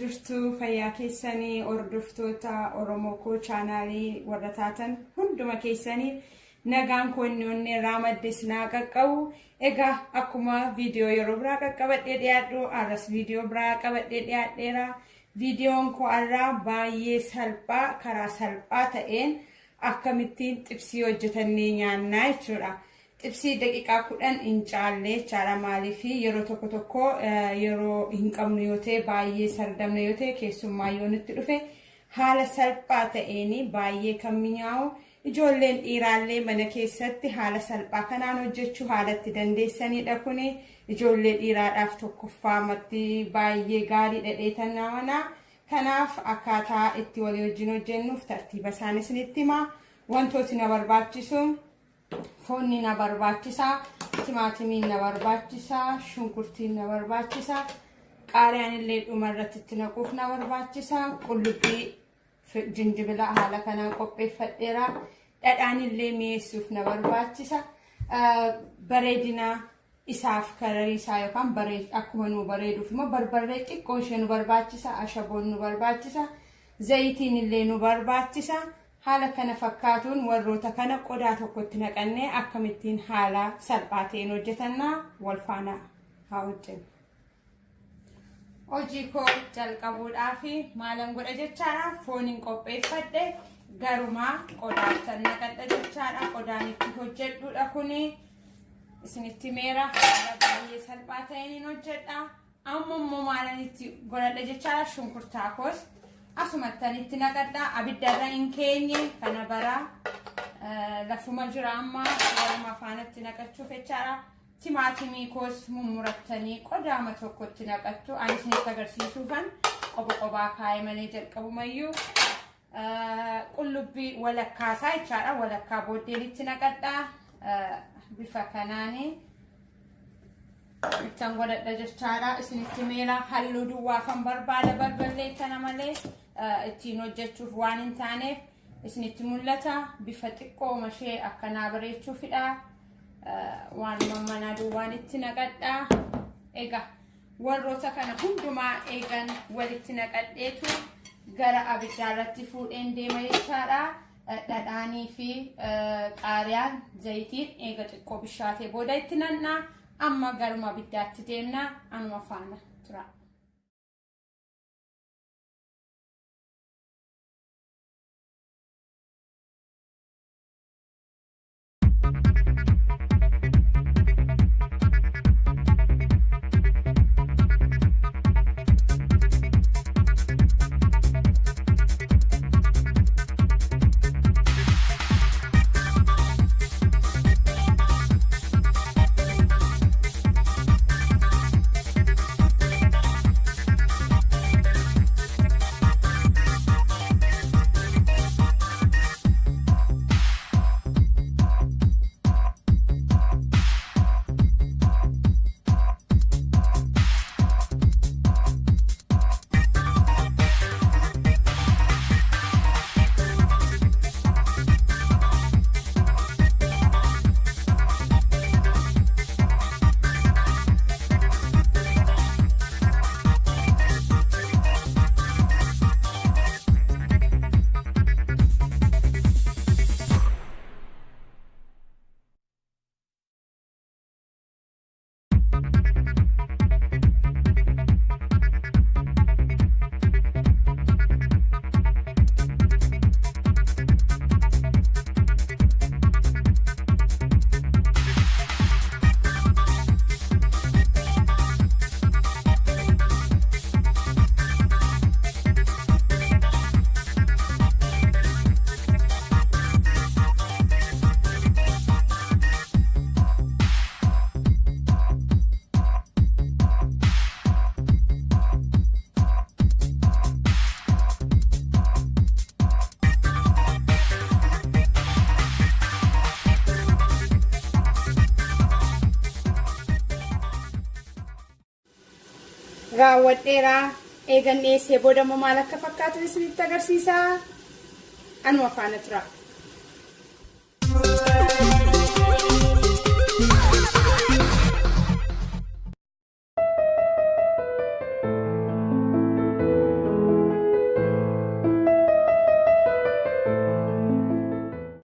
Akkam fayyaa keessanii hordoftoota Oromoo koo chaanaalii warra taatan hunduma keessanii nagaan koonnoonni irraa maddisnaa qaqqabu. Egaa akkuma viidiyoo yeroo biraa qaqqabadhee dhiyaadhu arras viidiyoo biraa qabadhee dhiyaadheera. Viidiyoon koo irraa baay'ee salphaa karaa salphaa ta'een akkamittiin xibsii hojjetannee nyaannaa jechuudha. Xibsii daqiiqaa 10 hin caalle chaara maaliifi yeroo tokko yeroo hin qabnu yoo ta'e baay'ee sardamne yoo ta'e keessummaa yoo nutti dhufe haala salphaa ta'een baay'ee kan mi'aawu ijoolleen dhiiraallee mana keessatti haala salphaa kanaan hojjechuu haalatti dandeessanidha. Kuni ijoollee dhiiraadhaaf tokkoffaamatti baay'ee gaarii dhadheetan namanaa. Kanaaf akkaataa itti walii wajjin hojjennuuf tartiiba isaanii isinitti himaa. Wantooti na barbaachisu foonni na barbaachisa, timaatimiin na barbaachisa, shunkurtiin na barbaachisa, qaaraan illee dhumarratti itti naquuf na barbaachisa, qullubbii jinjibila haala kanaan qopheeffadheera, dhadhaan illee mi'eessuuf na barbaachisa, bareedina isaaf kararii isaa yookaan akkuma nu bareeduuf immoo barbarree xiqqoo ishee nu barbaachisa, ashaboon nu barbaachisa, zayitiin illee nu barbaachisa. Haala kana fakkaatuun warroota kana qodaa tokkotti naqannee akkamittiin haala salphaa ta'een hojjetannaa wal faana haa hojjennu. Hojii koo jalqabuudhaaf maalan godha jechaadha. Fooniin qopheeffadhe garumaa qodaatti naqadha jechaadha. Qodaan itti hojjedhudha kuni isinitti meera haala baay'ee salphaa ta'een hojjedha. Amma immoo maalan itti godhadha jechaadha. Shunkurtaa koos asumatti naqadha. Abiddarra hin keenye kana bara lafuma jira amma warma faanatti naqachuuf jechaadha. Timaatimii koos mummurattanii qodaama tokkotti naqattu. Ani isinitti agarsiisuufan qophaa kaa'ee malee jalqabumayyuu qullubbii walakkaasaa jechaadha. Walakkaa booddeelitti naqadha. Bifa kanaanii ittiin godhadha jechaadha. Isinitti meera halluu duwwaafan barbaada barballee kana malee ittiin hojjechuuf waan hin taaneef isinitti mul'ata. Bifa xiqqoo mashee akkanaa bareechuufidha. Waan manaa duwwaan itti naqadha. Egaa warroota kana hundumaa eegan walitti naqadheetu gara abiddaarratti fuudheen deema jechaadha. Dhadhaanii fi qaaraan zayitiin eega xiqqoo bishaatee booda itti nannaa. Amma garuma abiddaatti deemna. Anuma faana tura. Raawwadheera eegan dhiyeessee booda maal akka fakkaatu isinitti agarsiisa. Anuma faana tura.